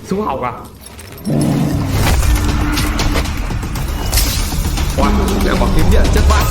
Xuống học à? Wow, mẹ bằng kiếm điện chất vãi.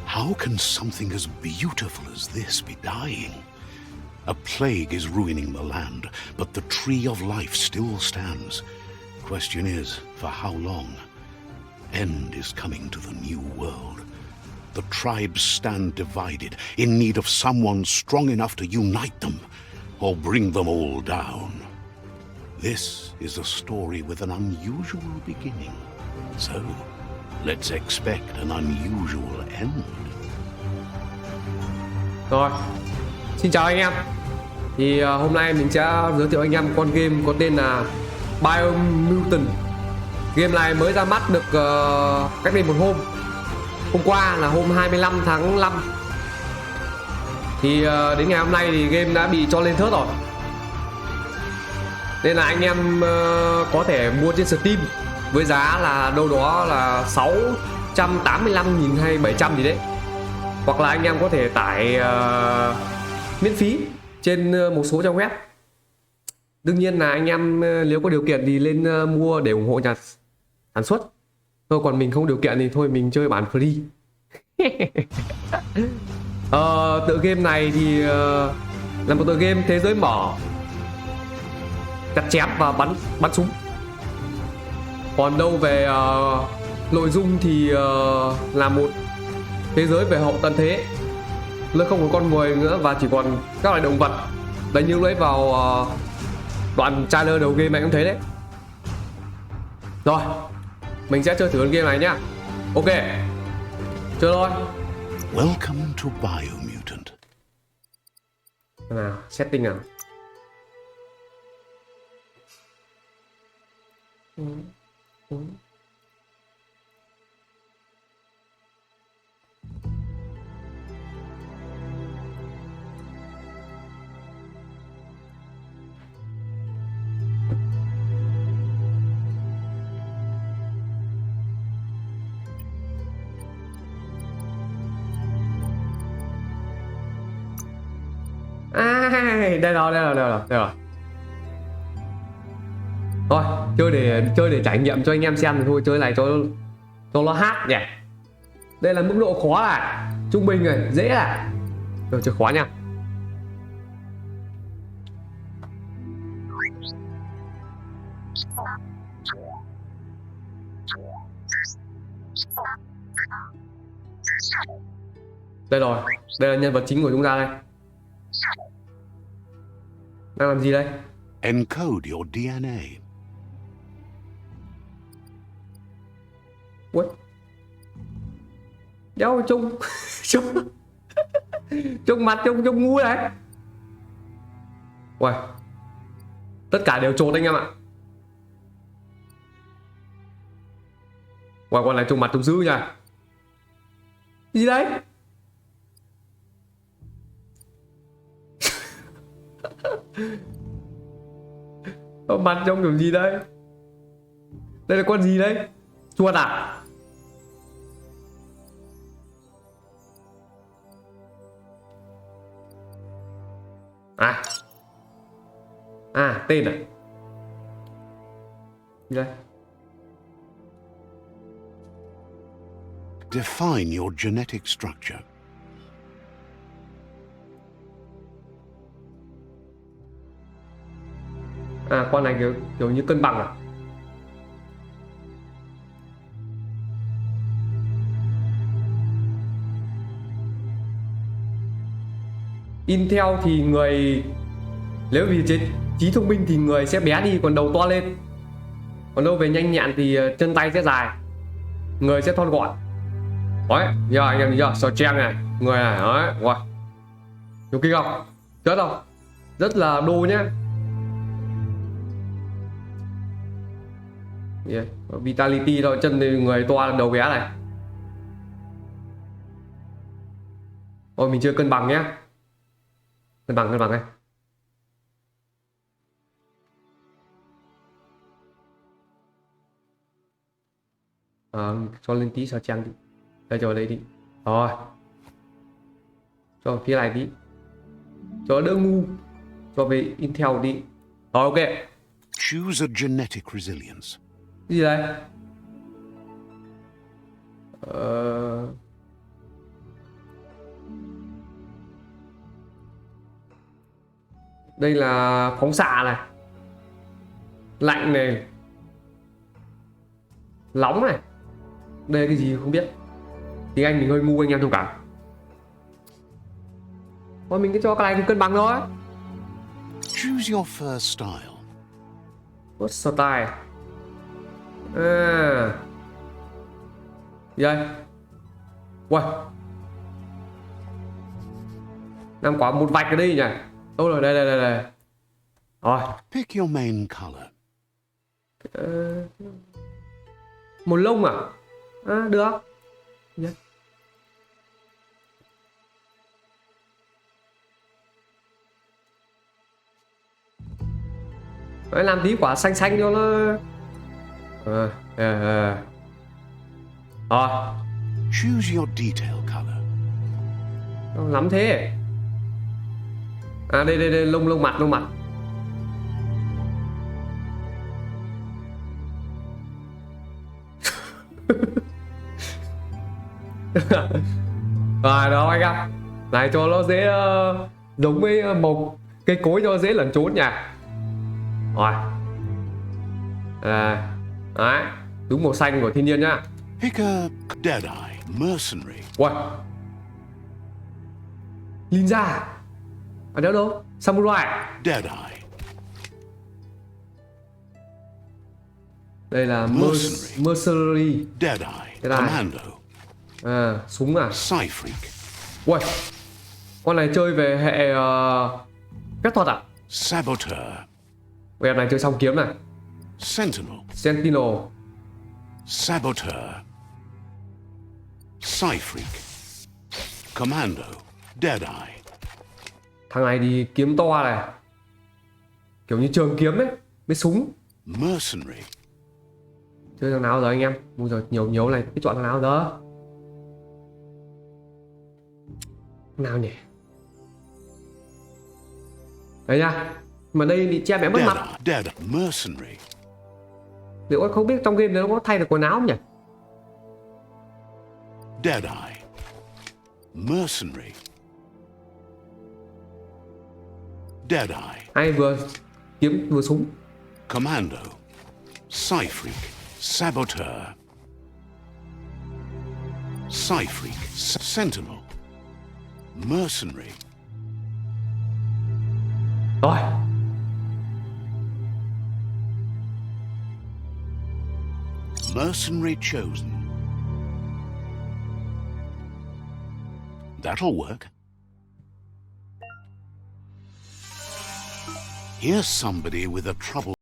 How can something as beautiful as this be dying? A plague is ruining the land, but the tree of life still stands. Question is, for how long? End is coming to the new world. The tribes stand divided, in need of someone strong enough to unite them, or bring them all down. This is a story with an unusual beginning. So, let's expect an unusual end. Rồi, xin chào anh em. Thì hôm nay mình sẽ giới thiệu anh em con game có tên là Biomutant. Game này mới ra mắt được cách đây một hôm. Hôm qua là hôm 25 tháng 5. Thì đến ngày hôm nay thì game đã bị cho lên thớt rồi. Nên là anh em có thể mua trên Steam với giá là đâu đó là 685.000 hay 700 gì đấy. Hoặc là anh em có thể tải miễn phí trên một số trang web. Đương nhiên là anh em nếu có điều kiện thì lên mua để ủng hộ nhà sản xuất. Thôi còn mình không điều kiện thì thôi mình chơi bản free. Tựa game này thì là một tựa game thế giới mở, chặt chém và bắn súng. Còn đâu về nội dung thì là một thế giới về hậu tận thế, nơi không có con người nữa và chỉ còn các loài động vật. Đấy, như lấy vào đoạn trailer đầu game này cũng thấy đấy. Rồi, mình sẽ chơi thử con game này nhá. Ok, chơi thôi. Welcome to Biomutant. Nào, setting nào. Đây rồi. Thôi, chơi để trải nghiệm cho anh em xem thì thôi, chơi này cho nó hát nhỉ. Đây là mức độ khó này, trung bình này, dễ này. Rồi chơi khó nha. Đây rồi, đây là nhân vật chính của chúng ta đây. Đang làm gì đây? Encode your DNA. What? Đâu trông trông mặt trông ngu đấy. Uầy, tất cả đều trốn anh em ạ. Uầy, con này trông mặt trông dữ nha. Gì đấy? Mặt trông kiểu gì đây? Đây là con gì đấy? Chuột à? Tên à? Gì đây? Define your genetic structure. Con này kiểu như cân bằng à? Intel thì người, nếu vì trí thông minh thì người sẽ bé đi còn đầu to lên. Còn đâu về nhanh nhẹn thì chân tay sẽ dài, người sẽ thon gọn. Đấy, giờ anh em thấy chưa? Sò trang này, người này, đấy, wow. Nhiều kinh không? Chết không? Rất là đô nhá. Yeah. Vitality thôi, chân thì người to, đầu bé này. Ôi mình chưa cân bằng nhé. Cân bằng này. Cho lên tí sao trang đi. Đây cho đây đi. Rồi. Cho phía này đi. Cho đỡ ngu. Cho về Intel đi. Rồi ok. Choose a genetic resilience. Cái gì đây? Đây là phóng xạ này, lạnh này, nóng này. Đây là cái gì không biết. Tiếng Anh mình hơi ngu anh em thông cảm. Thôi mình cứ cho cái này cân bằng thôi. Choose your first style. What style? Gì đây? Wow. Đang có một vạch ở đây nhỉ? Đâu rồi, đây. Rồi. Pick your main color. Màu lông à? Được. Yeah. Đấy, làm tí quả xanh cho nó. Rồi. Choose your detail color. Đâu lắm thế. Đây lông mặt. Rồi đó anh em. Này cho nó dễ giống với một cây cối cho dễ lẩn trốn nhỉ. Rồi. Đấy. Đúng màu xanh của thiên nhiên nhá. Pick a dead-eye mercenary. Wow. Ninja. Đâu? Samurai. Dead-eye. Đây là mercenary. Dead-eye. Dead-eye. Commando. Súng à? Psy-freak. Wow. Con này chơi về hệ phép thuật à? Saboteur. Em này chơi xong kiếm này. Sentinel. Saboteur. Psy-freak. Commando. Dead-eye. Thằng này thì kiếm to này, kiểu như trường kiếm ấy, với súng. Mercenary. Chơi thằng nào rồi anh em? Bây giờ nhiều này, cái chọn thằng nào đó. Nào nhỉ? Đây nha. Mà đây bị che mẹ mất mặt. Dead mercenary. Liệu anh không biết trong game này nó có thay được quần áo không nhỉ? Dead-eye. Mercenary. Dead-eye. Ai vừa kiếm vừa súng. Commando. Psy-freak. Saboteur. Psy-freak. Sentinel. Mercenary. Rồi. Mercenary chosen. That'll work. Here's somebody with a trouble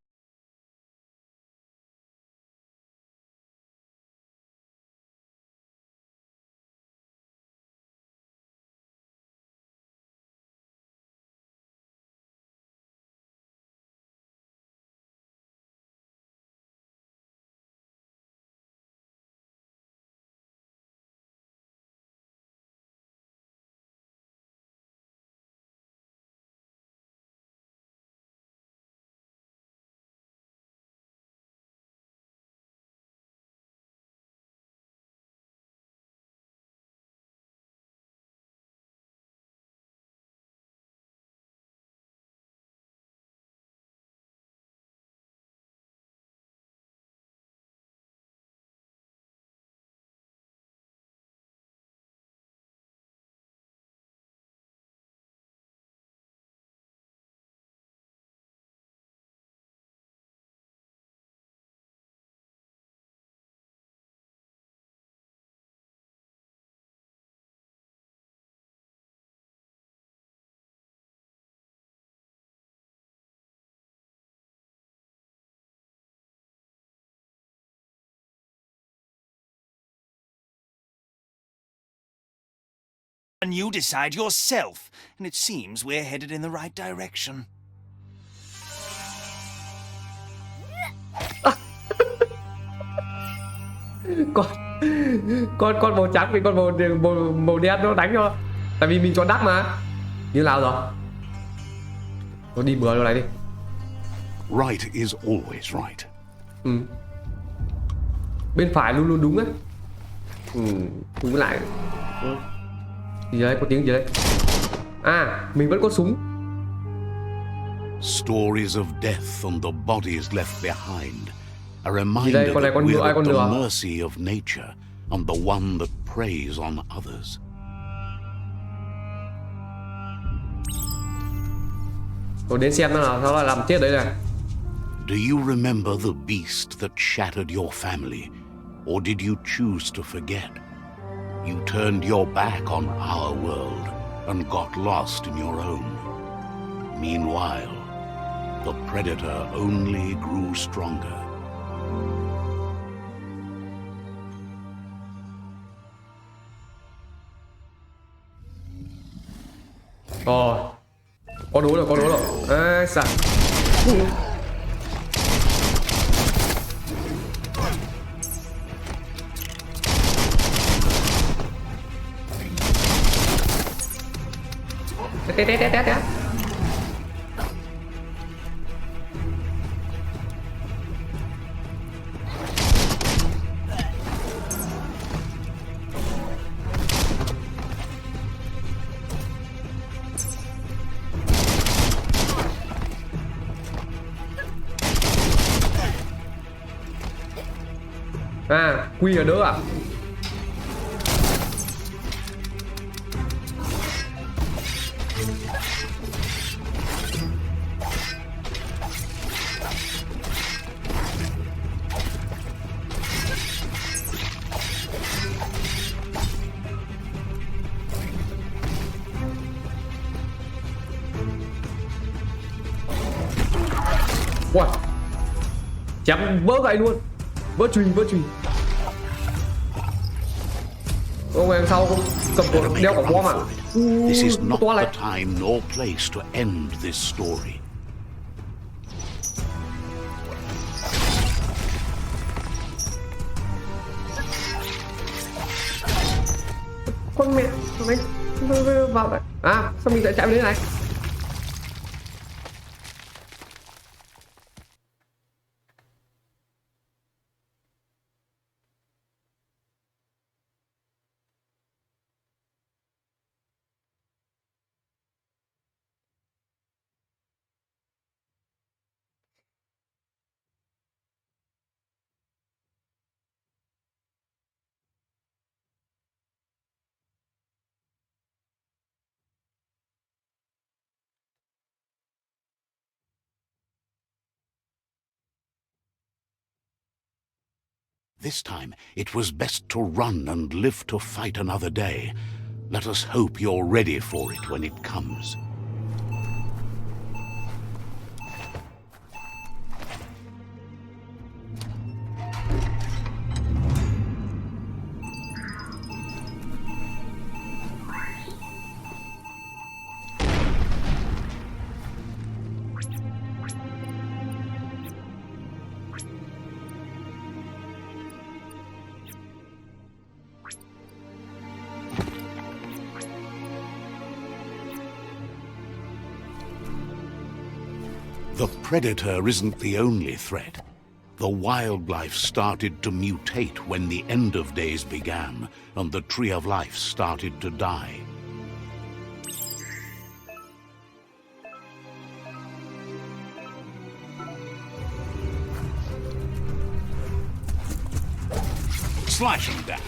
And you decide yourself, and it seems we're headed in the right direction. con màu trắng bị con màu đen nó đánh cho, tại vì mình chọn đắc mà. Như nào rồi? Nó đi bừa đâu này đi. Right is always right. Bên phải luôn luôn đúng á. Đúng lại. Gì đấy, có tiếng gì đấy? À, mình vẫn có súng. Stories of death and the bodies left behind. A reminder that we're at the mercy of nature and the one that preys on others. Rồi đến xem nó lại làm chết đấy này. Do you remember the beast that shattered your family, or did you choose to forget? You turned your back on our world and got lost in your own. Meanwhile, the predator only grew stronger. Có đố rồi. Ê, sao? Té. À, Quy ở đỡ à? Wow. Chém vỡ gậy luôn. Vỡ chùy. Ông em sau cầm đeo quả bom à? This is not the time nor place to end this story. Con mẹ mày vào vậy. À, sao mình lại chạy đến đây này? This time, it was best to run and live to fight another day. Let us hope you're ready for it when it comes. The predator isn't the only threat. The wildlife started to mutate when the end of days began, and the tree of life started to die. Slash and dash.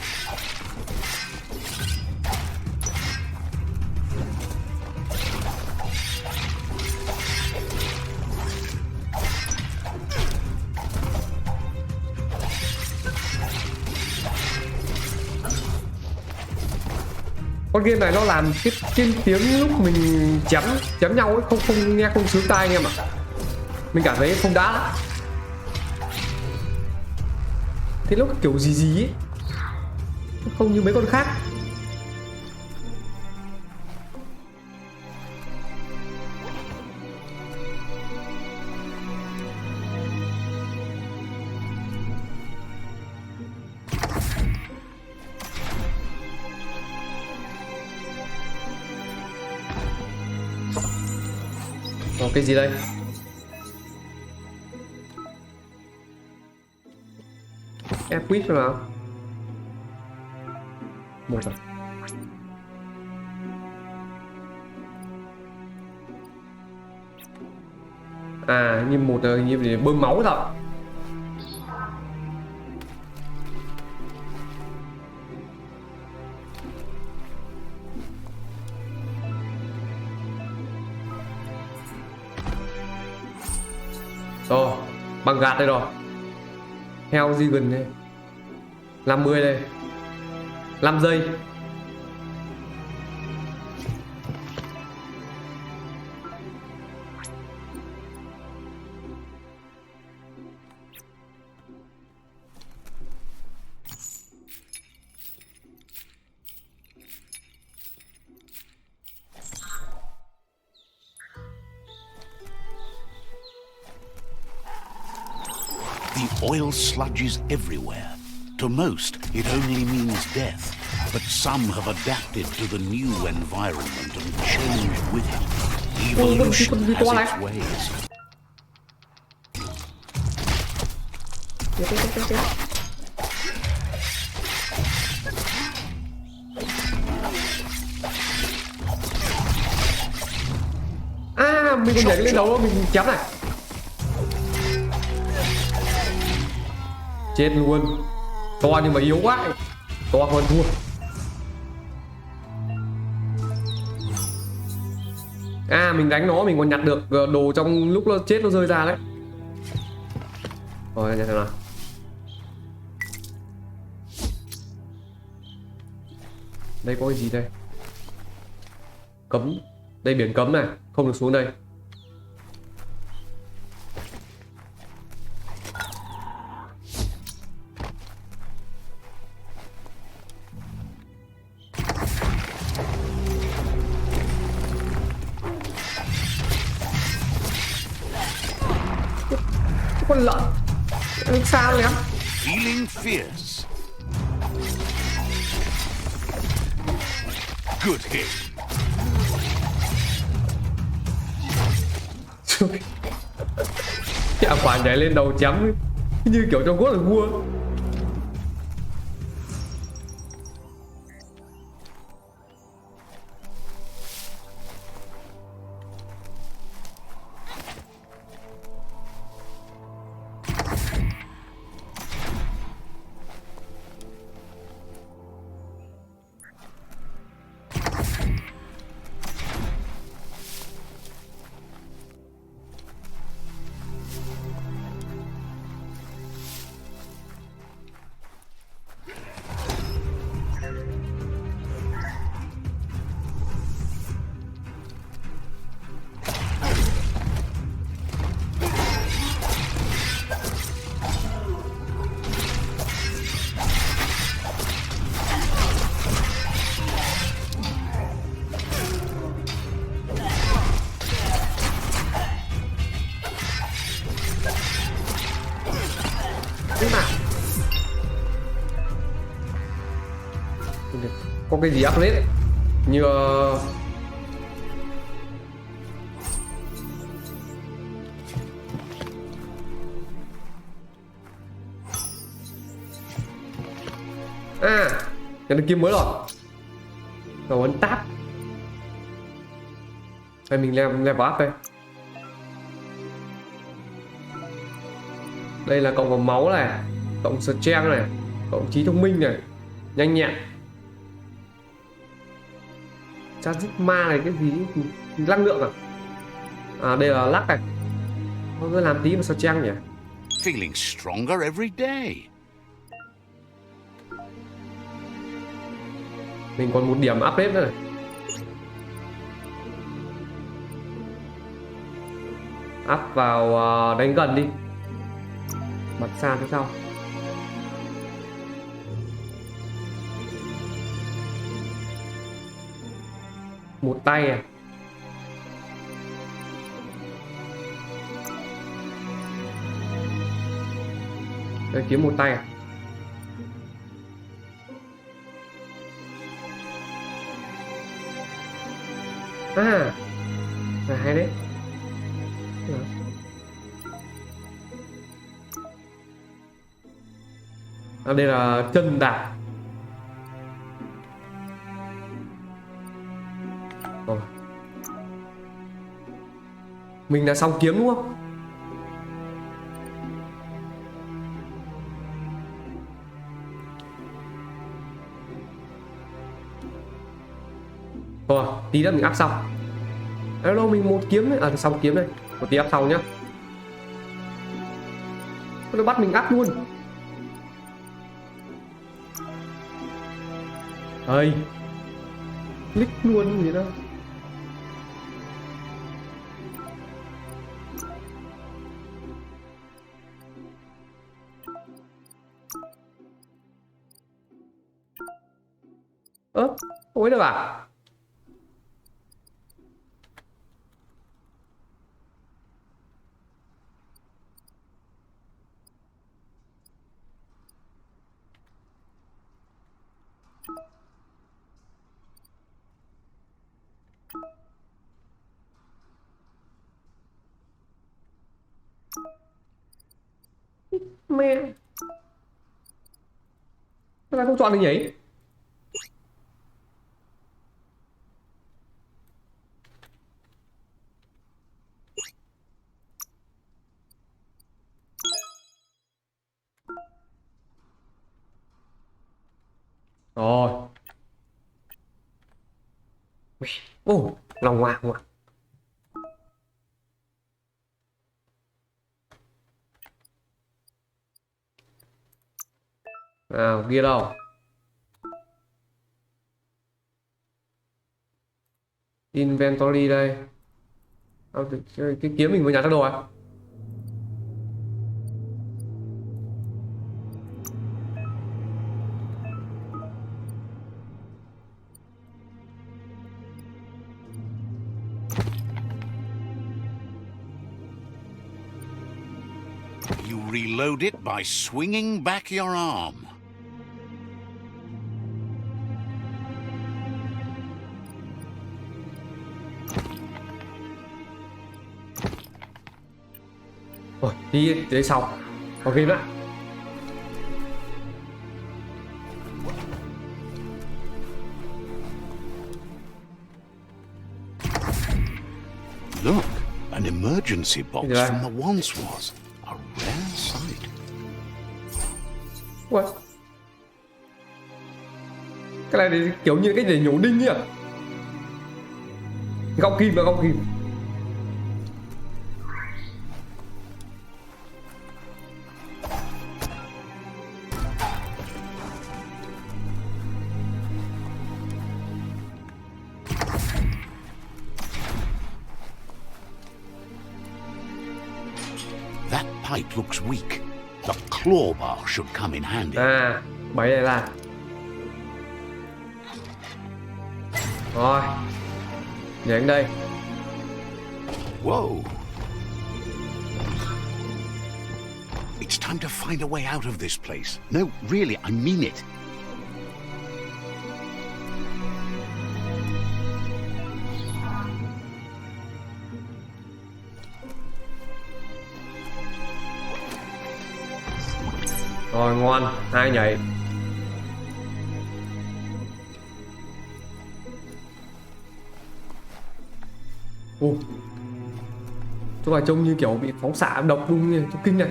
Con game này nó làm cái tiếng lúc mình chém nhau ấy không nghe không sướng tai anh em ạ. Mình cảm thấy không đã lắm. Thế lúc kiểu gì ấy, không như mấy con khác. Có cái gì đây? Equip nào? Một à? À, như một là như để bơm máu thôi. Rồi, bằng gạt đây rồi. Heo di gần đây. 50 đây. 5 giây. The oil sludges everywhere. To most, it only means death, but some have adapted to the new environment and changed with it. Evolution has its ways. À, mình còn nhảy lên đầu mình chém này. Chết luôn. To nhưng mà yếu quá. To hơn thua. À, mình đánh nó mình còn nhặt được đồ trong lúc nó chết nó rơi ra đấy. Rồi, nhặt nào. Đây có cái gì đây? Cấm. Đây biển cấm này, không được xuống đây. Con lợn xa lắm. Feeling fierce. Good hit. Chả quả nhảy lên đầu chém như kiểu trong God of War. Có cái gì upgrade như nhận được kiếm mới rồi. Rồi ấn tab. Đây mình level up đây. Đây là cộng vào máu này, cộng strength này, cộng trí thông minh này, nhanh nhẹn. Ma này cái gì? Năng lượng à? À, đây là lắc này. Có cứ làm tí mà sao trang nhỉ? Feeling stronger every day. Mình còn một điểm update nữa này. Up vào đánh gần đi. Bật xa thế sau. Một tay à? Đây kiếm một tay à? À, hay đấy. Đây là chân đạp. Mình là song kiếm đúng không? Rồi, tí nữa mình áp xong. Đâu mình một kiếm đấy, xong kiếm đây. Một tí áp xong nhá. Nó bắt mình áp luôn. Ơi. Click luôn gì đâu. Không biết được à? Mẹ. Sao lại không chọn được nhỉ? Rồi. Lòng ngoạc ngoạc. Nào, kia đâu? Inventory đây. Cái kiếm mình vừa nhặt ra đồ à? You reload it by swinging back your arm. Rồi, đi tới sau. Có game đã. Look, an emergency box Yeah. from the once was. A rare sight. Ui. Cái này thì kiểu như cái để nhổ đinh ấy à? Gọng kim và gọng kim. That pipe looks weak. The claw bar should come in handy. À, bấy này là. Rồi. Nhảy đây. Whoa. It's time to find a way out of this place. No, really, I mean it. Rồi ngon, 2 nhảy. Chúng là trông như kiểu bị phóng xạ độc luôn như trong kinh này.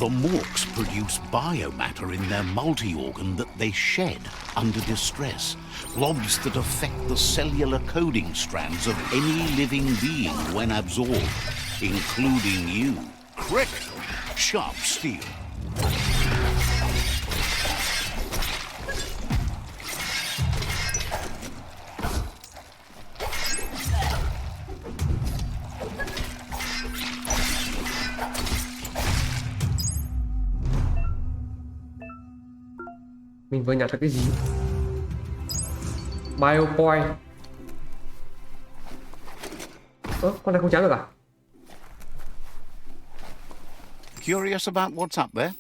The morks produce biomatter in their multi-organ that they shed under distress. Blobs that affect the cellular coding strands of any living being when absorbed, including you. Crick! Sharp steel. Mình vừa nhặt được cái gì? Biopoint. Con này không chém được à? Curious about what's up there?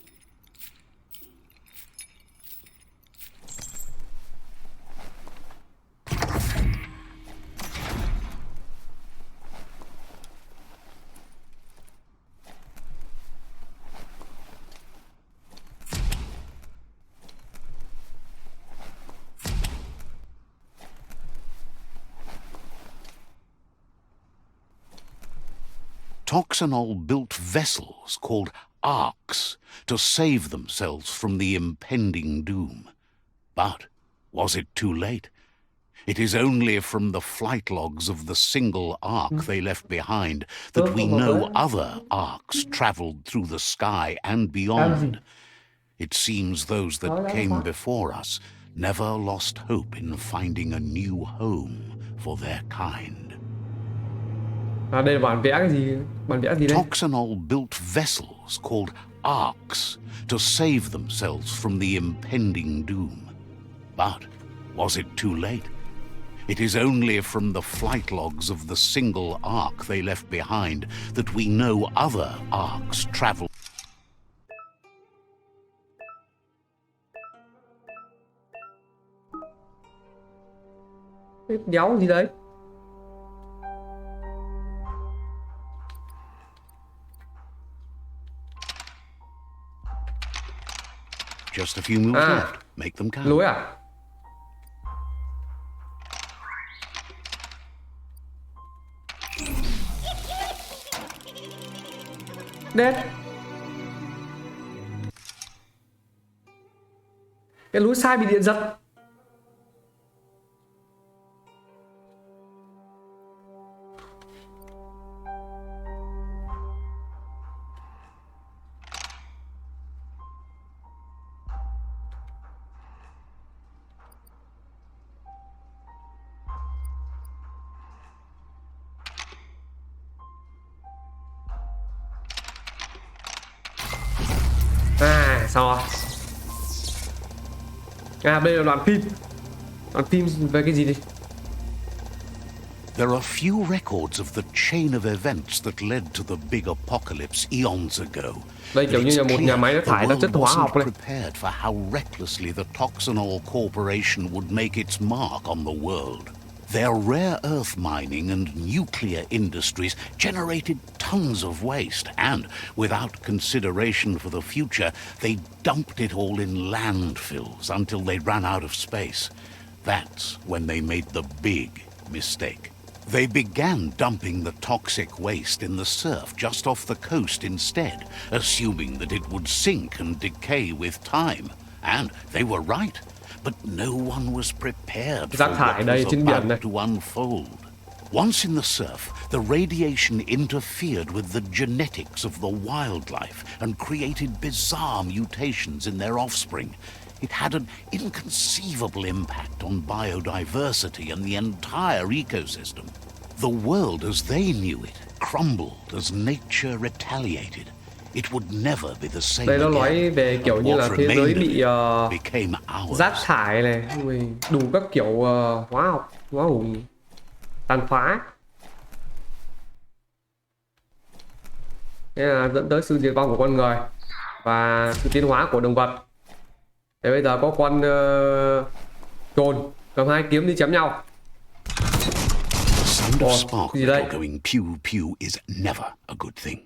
Toxanol built vessels called arks to save themselves from the impending doom. But was it too late? It is only from the flight logs of the single ark they left behind that we know other arks traveled through the sky and beyond. It seems those that came before us never lost hope in finding a new home for their kind. Đây là bản vẽ cái gì? Bản vẽ gì đây? Toxanol built vessels called arks to save themselves from the impending doom. But was it too late? It is only from the flight logs of the single ark they left behind that we know other arks traveled. Cái đéo gì đấy? Just a few moves left. Make them count. Lối à? Đét. Cái lối sai bị điện giật. Xong rồi. Đây là đoạn phim. Đoạn phim về cái gì đi? There are few records of the chain of events that led to the big apocalypse eons ago. Đây kiểu như là một nhà máy thải ra chất hóa học này. Prepared for how recklessly the Toxanol Corporation would make its mark on the world. Their rare earth mining and nuclear industries generated tons of waste, and without consideration for the future, they dumped it all in landfills until they ran out of space. That's when they made the big mistake. They began dumping the toxic waste in the surf just off the coast instead, assuming that it would sink and decay with time. And they were right. But no one was prepared for what was about to unfold. Once in the surf, the radiation interfered with the genetics of the wildlife and created bizarre mutations in their offspring. It had an inconceivable impact on biodiversity and the entire ecosystem. The world as they knew it crumbled as nature retaliated. It would never be the same. Đây nó nói về kiểu như là thế giới bị rác thải này, đủ các kiểu hóa học, hóa hùng tàn phá. Thế là dẫn tới sự diệt vong của con người và sự tiến hóa của động vật. Thế bây giờ có con chồn cầm hai kiếm đi chém nhau. Gì đây? Going pew pew is never a good thing.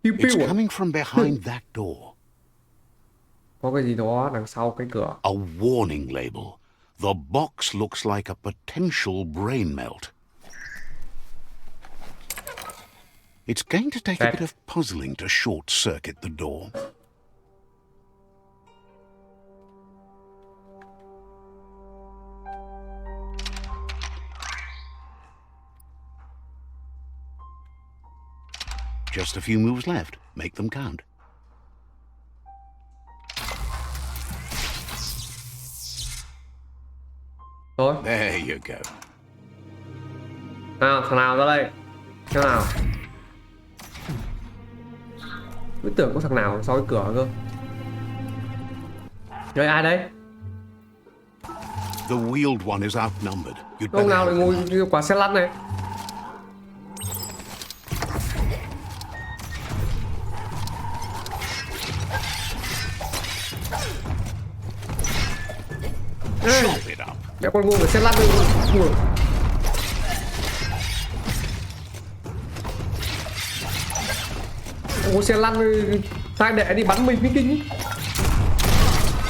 Pew pew. It's coming from behind that door. Có cái gì đó đằng sau cái cửa. A warning label. The box looks like a potential brain melt. It's going to take a bit of puzzling to short circuit the door. Just a few moves left. Make them count. Rồi. There you go. Nào, thằng nào ra đây? Thằng nào? Cứ tưởng có thằng nào sau cái cửa cơ. Đây ai đấy? The wheeled one is outnumbered. Ông nào lại ngồi như quả xe lăn này? Mẹ con ngu phải xe lăn đi. Ông có xe lăn tai đệ đi bắn mình với kinh ý.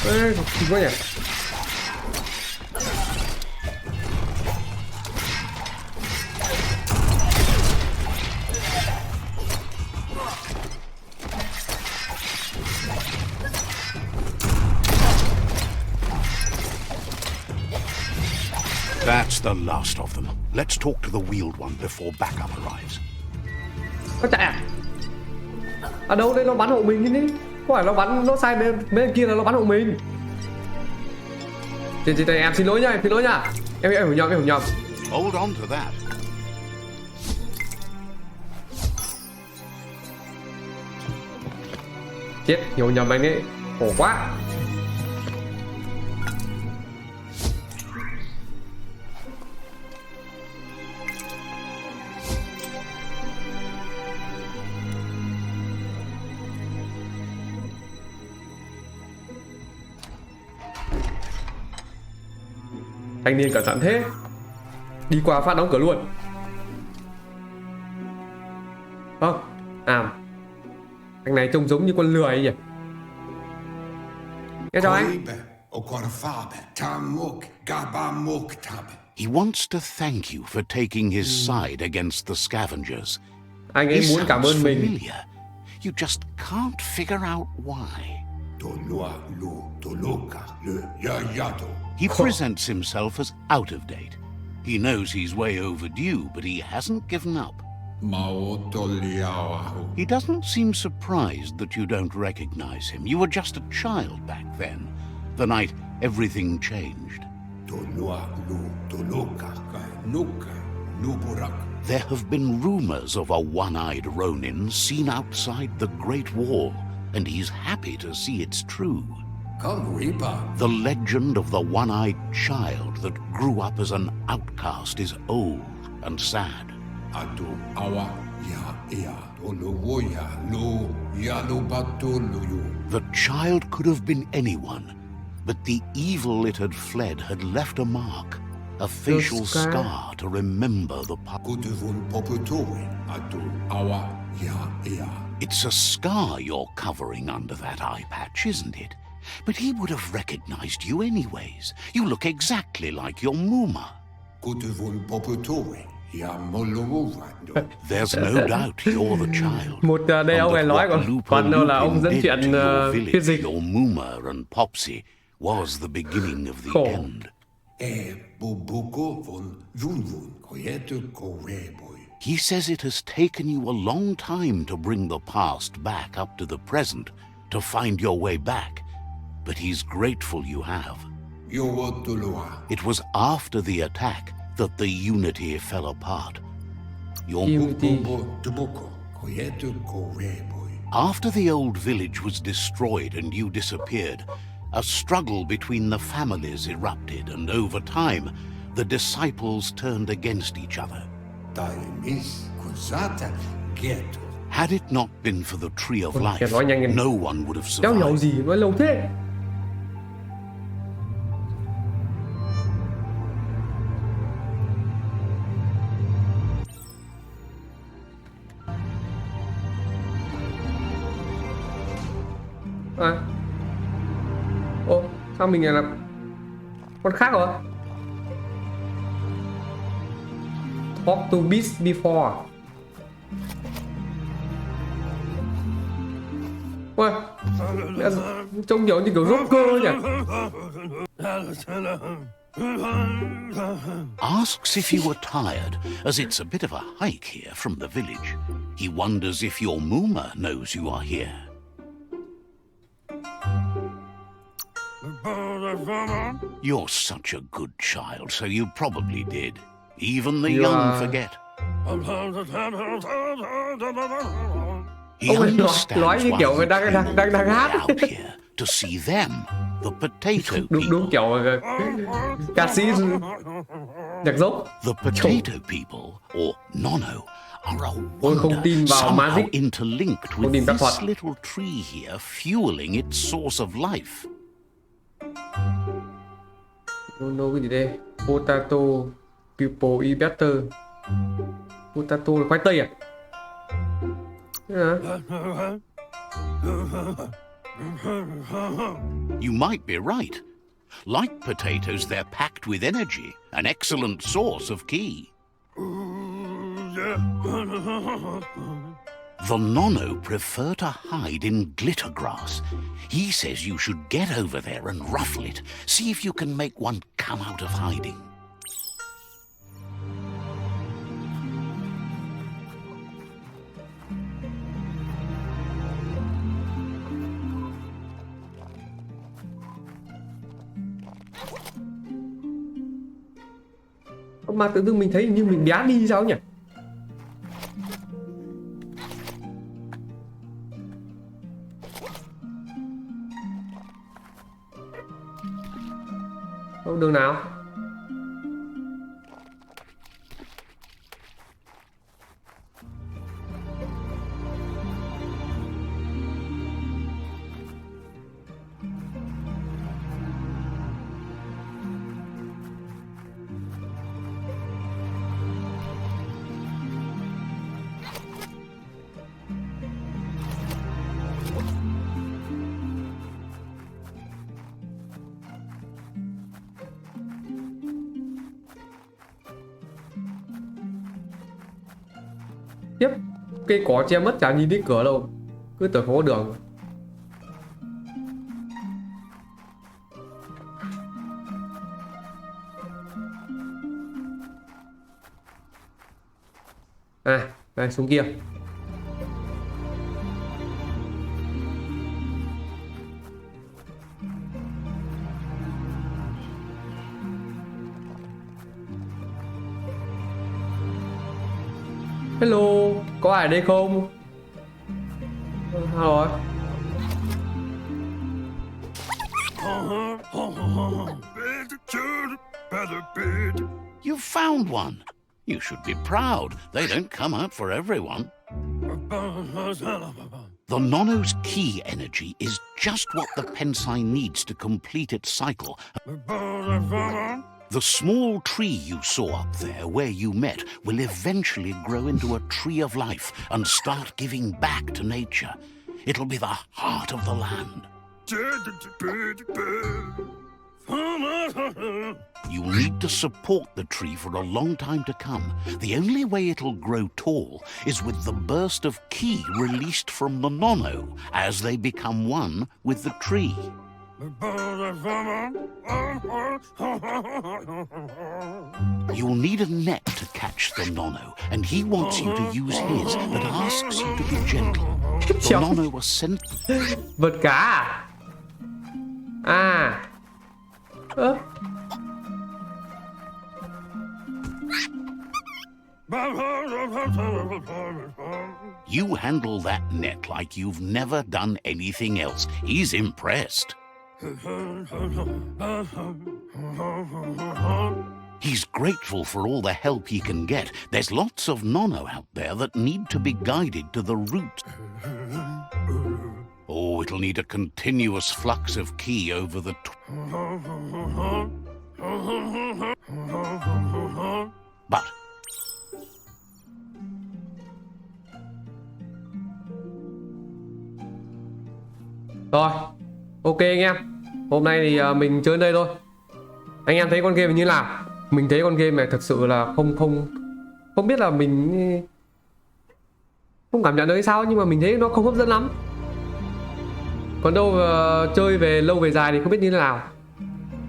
Ê, kinh quá nhỉ. That's the last of them. Let's talk to the wheeled one before backup arrives. Nó chạy à? À đâu đây, nó bắn hộ mình đi. Không phải nó bắn, nó sai bên kia là nó bắn hộ mình. Chị em xin lỗi nha, em hiểu nhầm. Hold on to that. Chết, hiểu nhầm anh ấy, khổ quá. Thanh niên cẩn thận thế. Đi qua phát đóng cửa luôn. Vâng. À, anh này trông giống như con lười nhỉ. Nghe chào anh. He wants to thank you for taking his side against the scavengers. Anh ấy muốn cảm ơn mình. Familiar. You just can't figure out why. He presents himself as out of date. He knows he's way overdue, but he hasn't given up. He doesn't seem surprised that you don't recognize him. You were just a child back then, the night everything changed. There have been rumors of a one-eyed Ronin seen outside the Great Wall, and he's happy to see it's true. The legend of the one-eyed child that grew up as an outcast is old and sad. The child could have been anyone, but the evil it had fled had left a mark, a facial scar to remember the past. It's a scar you're covering under that eye patch, isn't it? But he would have recognized you anyways. You look exactly like your Muma. There's no doubt you're the child. Một đây ông này nói còn đâu là ông dẫn chuyện phiên dịch. Your Muma and Popsy was the beginning of the end. He says it has taken you a long time to bring the past back up to the present, to find your way back, but he's grateful you have. It was after the attack that the unity fell apart. After the old village was destroyed and you disappeared, a struggle between the families erupted, and over time, the disciples turned against each other. Had it not been for the tree of life, no one would have survived. Kéo gì nói lâu thế? À. Ô, sao mình lại là con khác rồi? Talk to beast before. Ôi, trông kiểu như kiểu rocker nhỉ? Asks if you were tired, as it's a bit of a hike here from the village. He wonders if your Muma knows you are here. You're such a good child, so you probably did. Even the young forget. He understands why you came out here, to see them, the potato people. Đúng kiểu ca sĩ nhạc dốc. The potato people, or Nono, are a Tôi không tin wonder, vào somehow magic. interlinked Không with tin phép thuật. this little tree here, fueling its source of life. No, cái gì đây? Potato people eat better. Potato là khoai tây à? You might be right. Like potatoes, they're packed with energy, an excellent source of ki. The Nono prefer to hide in glitter grass. He says you should get over there and ruffle it. See if you can make one come out of hiding. Mà tự dưng mình thấy như mình bé đi sao nhỉ? Không đường nào? Tiếp, cây cỏ che mất chả nhìn thấy cửa đâu, cứ tưởng không có đường. À, đây xuống kia. Hello, có ai ở đây không? Rồi. You found one. You should be proud. They don't come out for everyone. The Nono's key energy is just what the Pensai needs to complete its cycle. The small tree you saw up there where you met will eventually grow into a tree of life and start giving back to nature. It'll be the heart of the land. You'll need to support the tree for a long time to come. The only way it'll grow tall is with the burst of ki released from the Nono as they become one with the tree. You'll need a net to catch the Nono, and he wants you to use his, but asks you to be gentle. The Nono was sent... Vật cá à? À. Ơ. You handle that net like you've never done anything else. He's impressed. He's grateful for all the help he can get. There's lots of Nono out there that need to be guided to the root. Oh, it'll need a continuous flux of ki over the... But... Rồi, ok anh em. Hôm nay thì mình chơi đây thôi. Anh em thấy con game như nào? Mình thấy con game này thật sự là không biết là mình không cảm nhận được hay sao, nhưng mà mình thấy nó không hấp dẫn lắm. Còn đâu chơi về lâu về dài thì không biết như thế nào.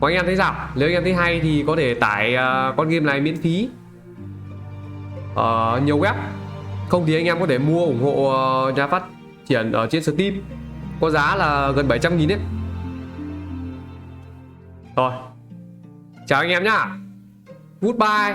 Còn anh em thấy sao? Nếu anh em thấy hay thì có thể tải con game này miễn phí ở nhiều web. Không thì anh em có thể mua ủng hộ nhà phát triển ở trên Steam, có giá là gần 700.000 đấy. Rồi, chào anh em nhá. Goodbye.